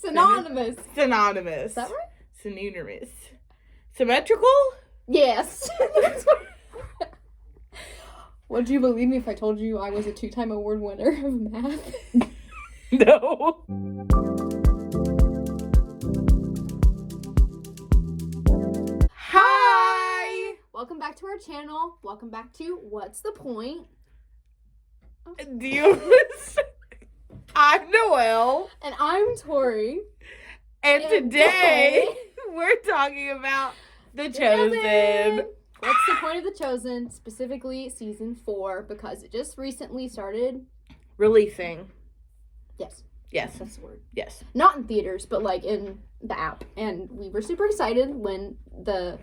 Synonymous. Synonymous. Is that right? Synonymous. Symmetrical? Yes. Would you believe me if I told you I was a 2-time award winner of math? No. Hi! Welcome back to our channel. Welcome back to What's the Point? Do you... I'm Noelle. And I'm Tori. And today, we're talking about The Chosen. What's the point of The Chosen? Specifically, season 4, because it just recently started Releasing. Yes. Yes. That's the word. Yes. Not in theaters, but like in the app. And we were super excited when the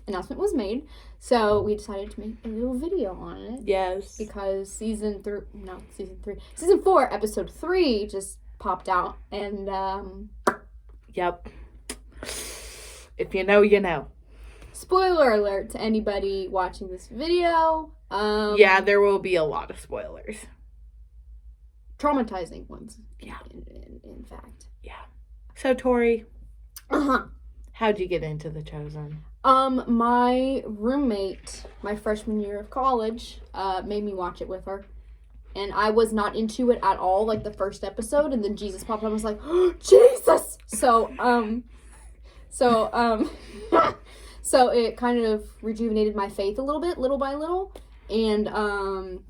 announcement was made. So we decided to make a little video on it. Yes. Because season 4, episode 3 just popped out. And, Yep. If you know, you know. spoiler alert to anybody watching this video. Yeah, there will be a lot of spoilers. Traumatizing ones. Yeah. In fact. Yeah. So, Tori, Uh-huh. how'd you get into The Chosen? My roommate, my freshman year of college, made me watch it with her. And I was not into it at all, like the first episode, and then Jesus popped up and I was like, oh, Jesus! So it kind of rejuvenated my faith a little bit, little by little. And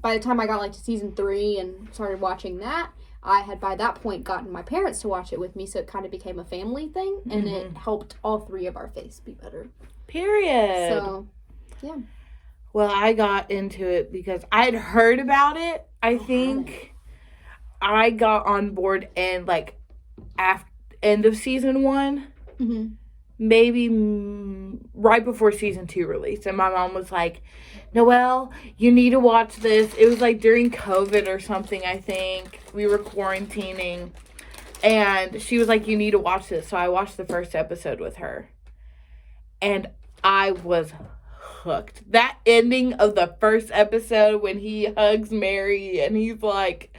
by the time I got like to season 3 and started watching that, I had by that point gotten my parents to watch it with me, so it kind of became a family thing, and it helped all 3 of our faiths be better. Period. So, yeah. Well, I got into it because I had heard about it. I think I got on board and like after end of season 1. Mm-hmm. Maybe right before season 2 released, and my mom was like, Noelle, you need to watch this. It was like during COVID or something, I think. We were quarantining, and she was like, you need to watch this. So I watched the first episode with her, and I was hooked. That ending of the first episode when he hugs Mary and he's like,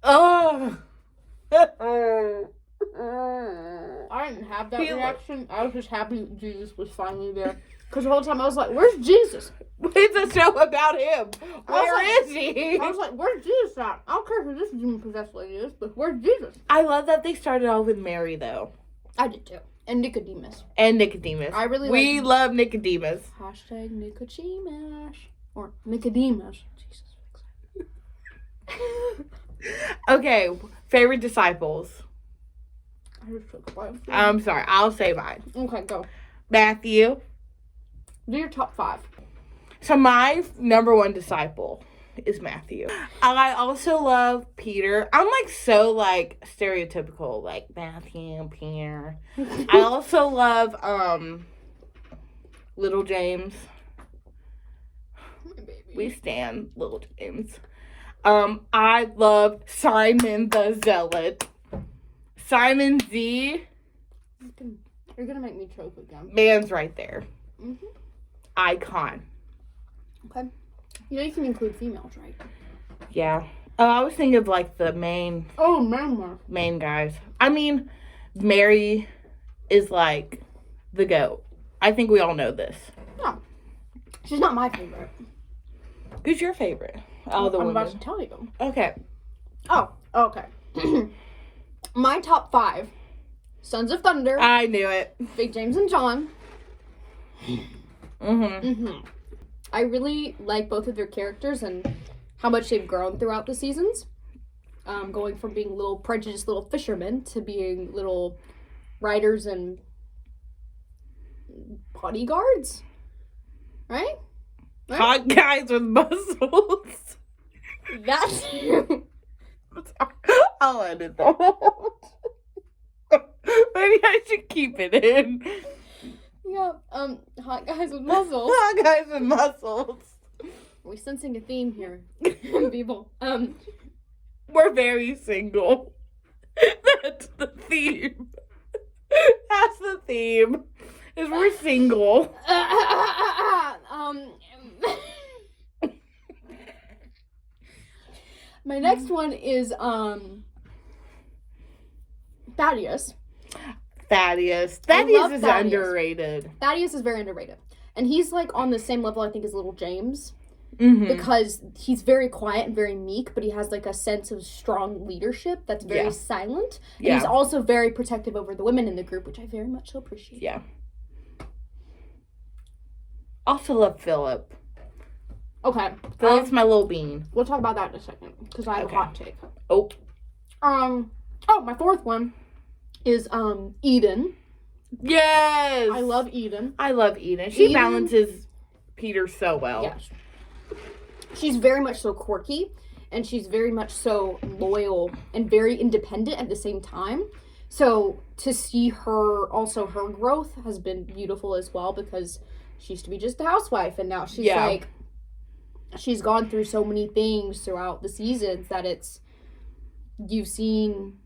oh. I didn't have that reaction. I was just happy Jesus was finally there. Because the whole time I was like, where's Jesus? It's a show about him. Where is he? I was like, where's Jesus at? I don't care who this demon-possessed lady is, but where's Jesus? I love that they started off with Mary, though. I did too. And Nicodemus. And Nicodemus. We love Nicodemus. Hashtag Nicodemus. Or Nicodemus. Jesus. Okay, favorite disciples. I just took one. I'm sorry, I'll say mine. Okay, go. Matthew. Do your top 5. So my number 1 disciple is Matthew. I also love Peter. I'm like so like stereotypical, like Matthew, Peter. I also love Little James. My baby. We stand Little James. I love Simon the Zealot. Simon Z. You're gonna make me choke again. Man's right there. Mm-hmm. Icon. Okay. You know you can include females, right? Yeah. Oh, I was thinking of like the main guys. I mean, Mary is like the GOAT. I think we all know this. No. She's not my favorite. Who's your favorite? I'm women. about to tell you. Okay. Oh, okay. My top 5. Sons of Thunder. I knew it. Big James and John. Mm-hmm. I really like both of their characters and how much they've grown throughout the seasons. Going from being little prejudiced little fishermen to being little riders and bodyguards. Right? Hot guys with muscles. That's you. I'll edit that. Maybe I should keep it in. Yeah, hot guys with muscles. Hot guys with muscles. Are we sensing a theme here, people? We're very single. That's the theme. That's the theme. Is we're single. My next one is Thaddeus. Thaddeus is Thaddeus. underrated. Thaddeus is very underrated. And he's, like, on the same level, I think, as little James. Mm-hmm. Because he's very quiet and very meek, but he has, like, a sense of strong leadership that's very silent. And he's also very protective over the women in the group, which I very much so appreciate. Yeah. Also love Philip. Okay. Philip's my little bean. We'll talk about that in a second, because I have a hot take. Oh. My fourth one is, Eden. Yes! I love Eden. She balances Peter so well. Yes. She's very much so quirky, and she's very much so loyal and very independent at the same time. So to see her growth has been beautiful as well, because she used to be just a housewife, and now she's like, she's gone through so many things throughout the seasons that you've seen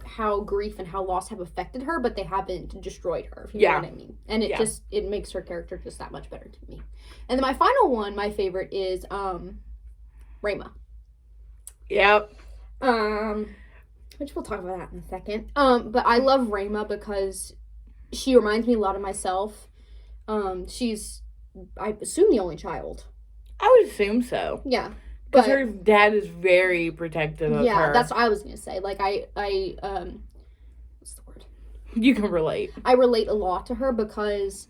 how grief and how loss have affected her, but they haven't destroyed her, if you know what I mean. And it makes her character just that much better to me. And then my final one, my favorite, is Rayma. Yep. Which we'll talk about that in a second. But I love Rayma because she reminds me a lot of myself. She's, I assume, the only child. I would assume so. Yeah. Because her dad is very protective of her. Yeah, that's what I was going to say. Like, I what's the word? You can relate. I relate a lot to her because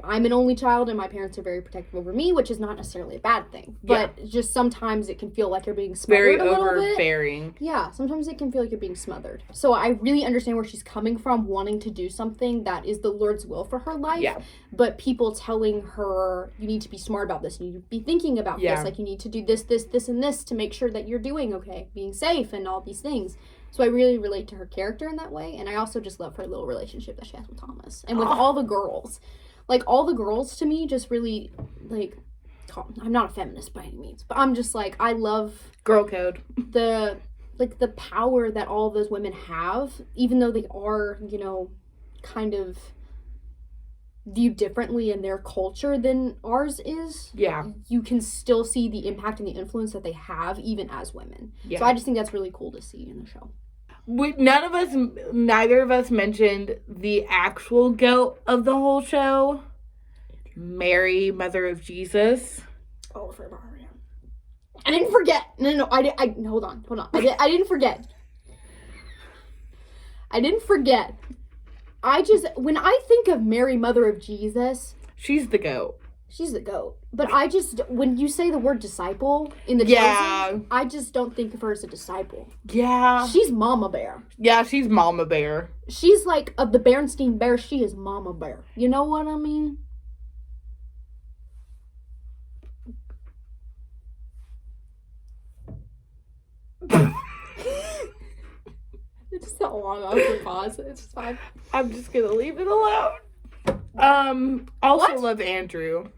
I'm an only child and my parents are very protective over me, which is not necessarily a bad thing. But just sometimes it can feel like you're being smothered a little bit. Very overbearing. Yeah, sometimes it can feel like you're being smothered. So I really understand where she's coming from, wanting to do something that is the Lord's will for her life. Yeah. But people telling her, you need to be smart about this, you need to be thinking about this, like you need to do this, and this to make sure that you're doing okay, being safe and all these things. So I really relate to her character in that way. And I also just love her little relationship that she has with Thomas. And with all the girls. Like, all the girls, to me, just really, like, I'm not a feminist by any means, but I'm just, like, I love... Girl code. The power that all of those women have, even though they are, you know, kind of viewed differently in their culture than ours is. Yeah. You can still see the impact and the influence that they have, even as women. Yeah. So I just think that's really cool to see in the show. Neither of us mentioned the actual goat of the whole show, Mary, Mother of Jesus. Oh, for Maria. I didn't forget. No, hold on. I didn't forget. When I think of Mary, Mother of Jesus, she's the goat. But when you say the word disciple in the Chosen, I just don't think of her as a disciple. Yeah. She's Mama Bear. Yeah, she's Mama Bear. She's like, of the Berenstain Bears, she is Mama Bear. You know what I mean? It's just a long awkward pause. It's fine. I'm just gonna leave it alone. Love Andrew.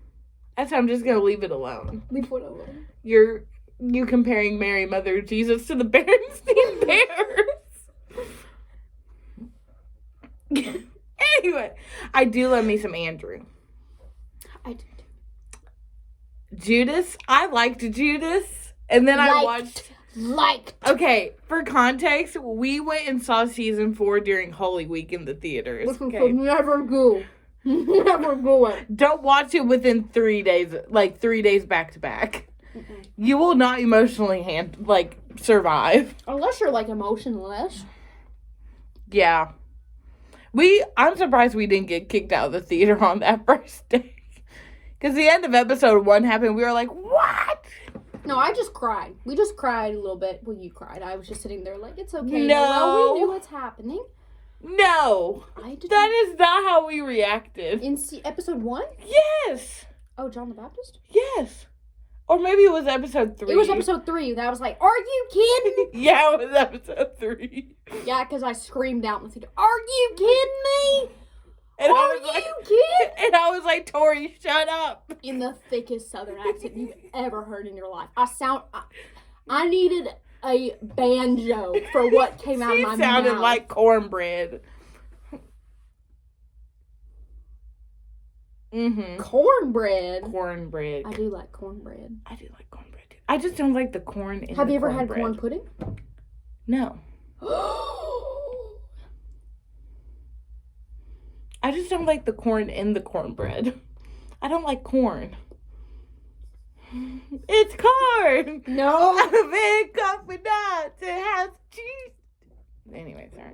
I'm just gonna leave it alone. Leave what alone? You comparing Mary, Mother of Jesus, to the Berenstain Bears. Anyway, I do love me some Andrew. I do. Judas, I liked Judas, and then I watched. Okay, for context, we went and saw season 4 during Holy Week in the theaters. Okay? Never go. Never go it. Don't watch it within 3 days, like 3 days back to back. You will not emotionally survive. Unless you're emotionless. Yeah. I'm surprised we didn't get kicked out of the theater on that first day. Because the end of episode 1 happened, we were like, what? No, I just cried. We just cried a little bit. Well, you cried. I was just sitting there like, it's okay. No. We knew what's happening. No. That is not how we reacted. In episode 1? Yes. Oh, John the Baptist? Yes. Or maybe it was episode 3. It was episode 3. That I was like, are you kidding? Yeah, it was episode 3. Yeah, because I screamed out in the theater, are you kidding me? And are you kidding? And I was like, Tori, shut up. In the thickest Southern accent you've ever heard in your life. I needed a banjo for what came out of my mouth. She sounded like cornbread. Mm-hmm. Cornbread? Cornbread. I do like cornbread. I do like cornbread, too. I just don't like the corn in Have the you ever had cornbread. corn pudding? No. I just don't like the corn in the cornbread. I don't like corn. It's corn! No! Big coffee nuts! It has cheese! Anyway, sorry.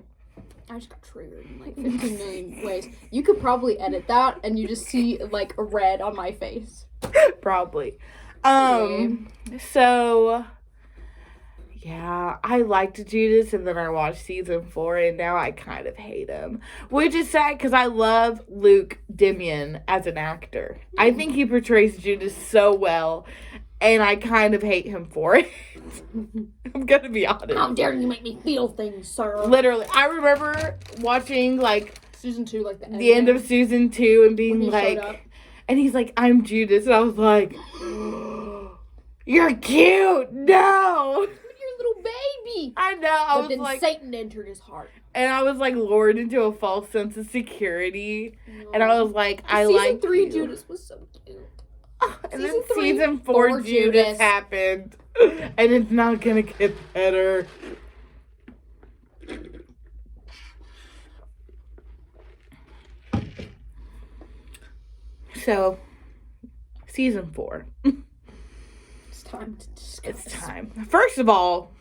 I just got triggered in like 15 million ways. You could probably edit that and you just see like a red on my face. Probably. So, yeah, I liked Judas, and then I watched season 4, and now I kind of hate him. Which is sad, because I love Luke Dimion as an actor. I think he portrays Judas so well, and I kind of hate him for it. I'm gonna be honest. How dare you make me feel things, sir? Literally, I remember watching, like, season 2, like the end of season 2, and being like, and he's like, I'm Judas, and I was like, you're cute, no! Little baby. I know. But then like, Satan entered his heart, and I was like lured into a false sense of security. No. And I was like, I like season 3 Judas was so cute. And then season 4 Judas happened, and it's not gonna get better. So, season 4. Time to discuss. It's time. First of all,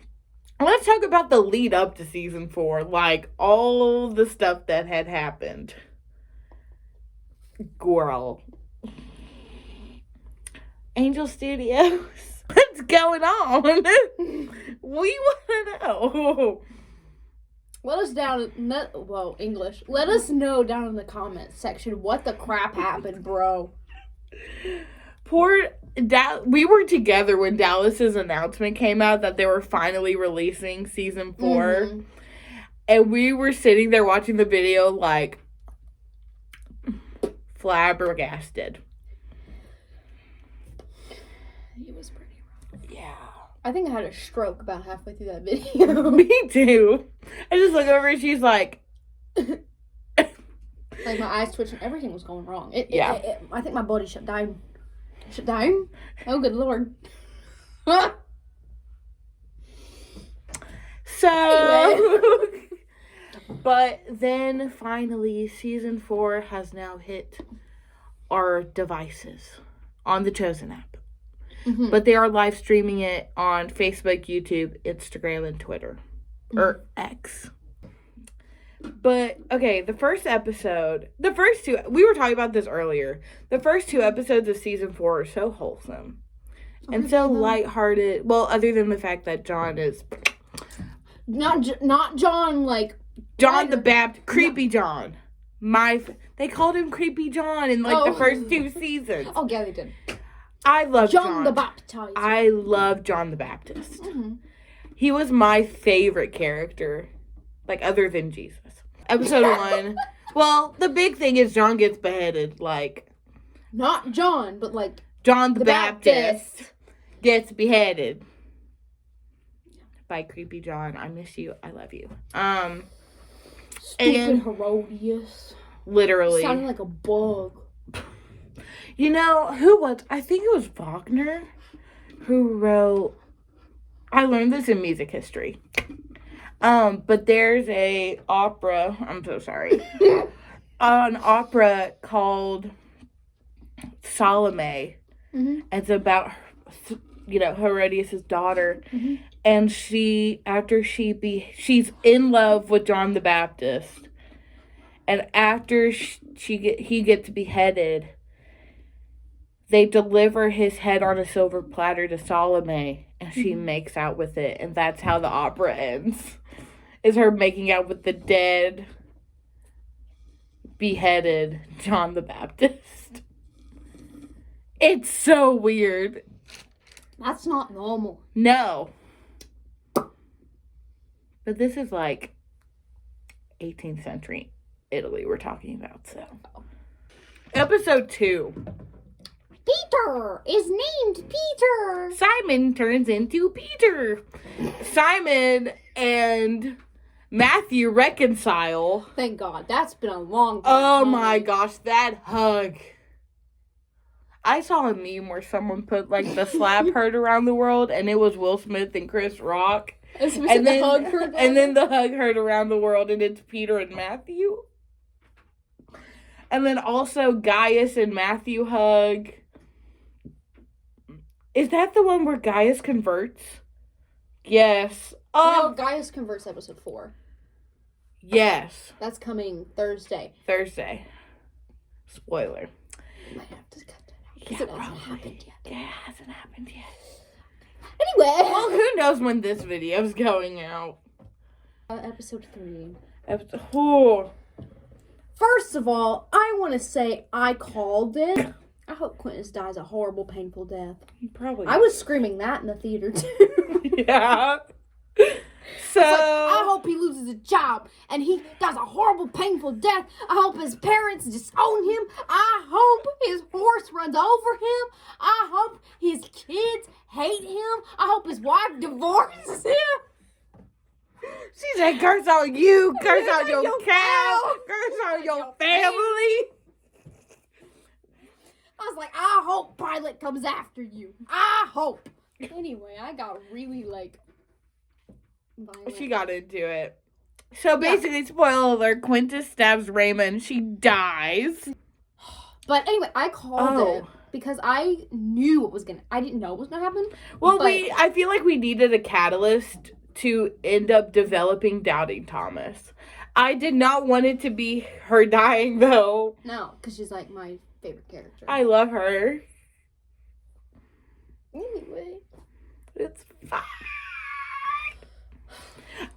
let's talk about the lead up to season 4. Like, all the stuff that had happened. Girl. Angel Studios. What's going on? We want to know. Let us English. Let us know down in the comments section what the crap happened, bro. We were together when Dallas's announcement came out that they were finally releasing season 4. Mm-hmm. And we were sitting there watching the video like flabbergasted. It was pretty rough. Yeah. I think I had a stroke about halfway through that video. Me too. I just look over and she's like... like my eyes twitching. Everything was going wrong. I think my body shut down. Shut down? Oh, good Lord. So, anyway. But then finally, season 4 has now hit our devices on the Chosen app. Mm-hmm. But they are live streaming it on Facebook, YouTube, Instagram, and Twitter. Mm-hmm. Or X. But, okay, the first two, we were talking about this earlier. The first 2 episodes of season 4 are so wholesome. And so lighthearted. Well, other than the fact that John is... Not John, like... John the Baptist. Creepy John. They called him Creepy John in, like, the first 2 seasons. Oh, yeah, they did. I love John. The Baptist. I love John the Baptist. Mm-hmm. He was my favorite character. Like, other than Jesus. Episode 1. Well, the big thing is John gets beheaded. Like... Not John, but, like... John the Baptist gets beheaded. By Creepy John. I miss you. I love you. Stupid Herodias. Literally. Sounding like a bug. You know, who was... I think it was Wagner who wrote... I learned this in music history. But there's a opera, I'm so sorry, an opera called Salome. Mm-hmm. It's about, Herodias' daughter. Mm-hmm. And she's in love with John the Baptist. And after he gets beheaded, they deliver his head on a silver platter to Salome. And she makes out with it. And that's how the opera ends. Is her making out with the dead, beheaded John the Baptist. It's so weird. That's not normal. No. But this is like 18th century Italy we're talking about, so. Episode 2. Peter is named Peter. Simon turns into Peter. Simon and Matthew reconcile. Thank God. That's been a long time. Oh my gosh, that hug. I saw a meme where someone put like the slap heard around the world, and it was Will Smith and Chris Rock. And then the hug heard around the world, and it's Peter and Matthew. And then also Gaius and Matthew hug. Is that the one where Gaius converts? Yes. No, Oh, Gaius converts episode 4. yes. That's coming Thursday. Thursday. Spoiler. You might have to cut that out Yeah, because it hasn't probably. happened yet. Yeah, it hasn't happened yet. Anyway. Well, who knows when this video's going out? Episode 3. Oh. First of all, I want to say I called it. I hope Quintus dies a horrible, painful death. Probably. I was screaming that in the theater too. Yeah. So I hope he loses a job and he dies a horrible, painful death. I hope his parents disown him. I hope his horse runs over him. I hope his kids hate him. I hope his wife divorces him. she said, "Curse on you, curse on your your cow, cow, curse on your your family." I was like, I hope Pilate comes after you. I hope. Anyway, I got really violent. She got into it. So basically, spoiler alert: Quintus stabs Raymond. She dies. But anyway, I called it because I knew what was I didn't know what was gonna happen. Well, but I feel like we needed a catalyst to end up developing Doubting Thomas. I did not want it to be her dying, though. no, because she's like my favorite character. I love her. Anyway, It's fine.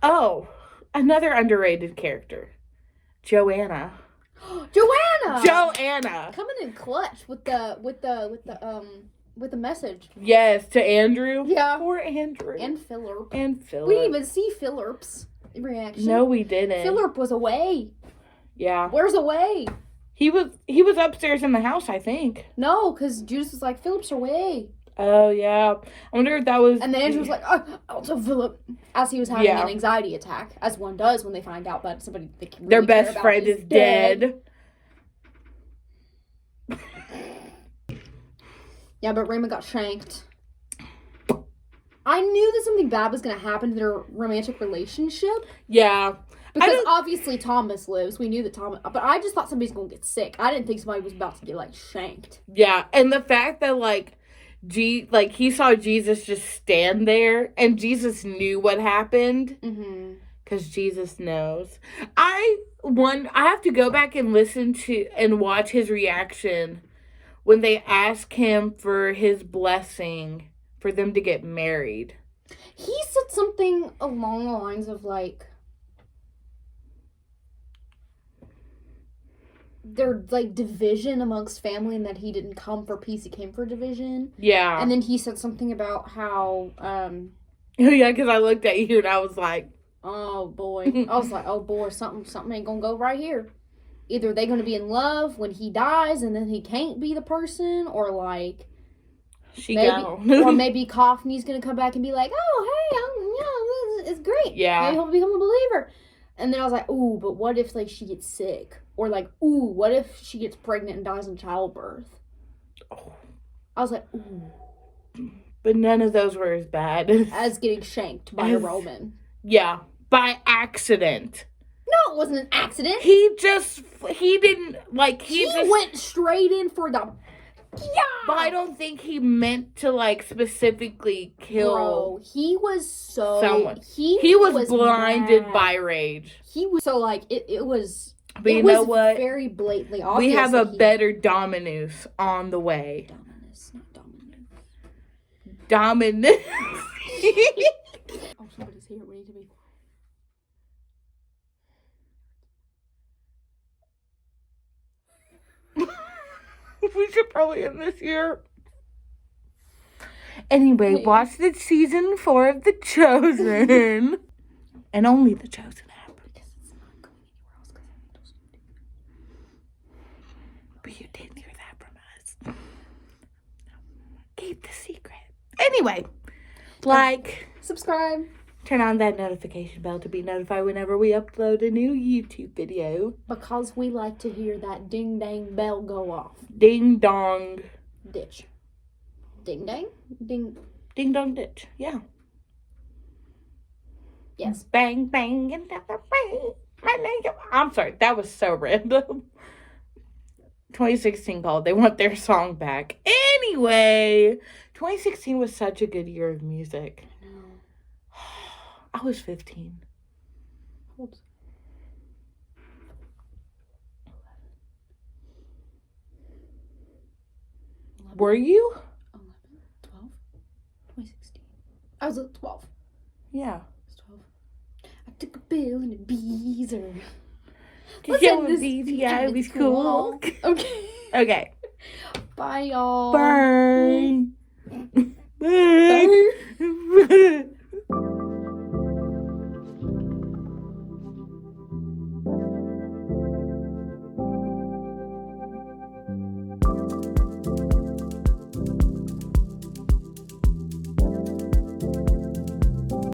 Oh, another underrated character. Joanna. Joanna coming in clutch with the message. Yes, to Andrew. Yeah. Poor Andrew. And Philip. And Philip. We didn't even see Philip's reaction. No, we didn't. Philip was away. Yeah. Where's away? He was upstairs in the house, I think. No, because Judas was like, Philip's away. Oh, yeah. I wonder if that was... And then Andrew was like, oh, I'll tell Philip. As he was having an anxiety attack, as one does when they find out that somebody they can really their care best about friend is dead. Yeah, but Raymond got shanked. I knew that something bad was going to happen to their romantic relationship. Yeah. Because obviously Thomas lives. We knew that Thomas... But I just thought somebody's going to get sick. I didn't think somebody was about to get, shanked. Yeah, and the fact that, he saw Jesus just stand there, and Jesus knew what happened. Mm-hmm. Because Jesus knows. I have to go back and listen to and watch his reaction when they ask him for his blessing for them to get married. He said something along the lines of, there's division amongst family and that he didn't come for peace, he came for division. Yeah. And then he said something about how, yeah, because I looked at you and I was like, oh boy. I was like, oh boy, something ain't gonna go right here. Either they're gonna be in love when he dies and then he can't be the person, or or maybe Kaufman's gonna come back and be like, oh hey, it's great. Yeah. Maybe he'll become a believer. And then I was like, ooh, but what if she gets sick? Or ooh, what if she gets pregnant and dies in childbirth? Oh. I was like, ooh. But none of those were as bad as getting shanked by a Roman. Yeah, by accident. No, it wasn't an accident. He went straight in for the... Yeah. But I don't think he meant to, specifically kill... Bro, he was so... someone. He was blinded mad. By rage. He was... So, it was... But you know what? Very blatantly obvious. We have a better Dominus on the way. Dominus, not Dominus. Dominus. Oh, somebody's here. We need to be... We should probably end this here. Anyway, watch the season 4 of The Chosen. And only The Chosen app. Because it's not going anywhere else. But you didn't hear that from us. Keep the secret. Anyway, subscribe. Turn on that notification bell to be notified whenever we upload a new YouTube video. Because we like to hear that ding-dang bell go off. Ding-dong. Ditch. Ding-dang? Ding-dong ditch, yeah. Yes. Bang, bang, and bang. I'm sorry, that was so random. 2016 called. They want their song back. Anyway, 2016 was such a good year of music. I know. I was 15. How old? 11, Were you? 11, 12, 2016. I was 12. Yeah. I was 12. I took a pill and a beezer. Yeah, with BTI, it was cool. Okay. Okay. Bye, y'all. Bye. Bye. Bye.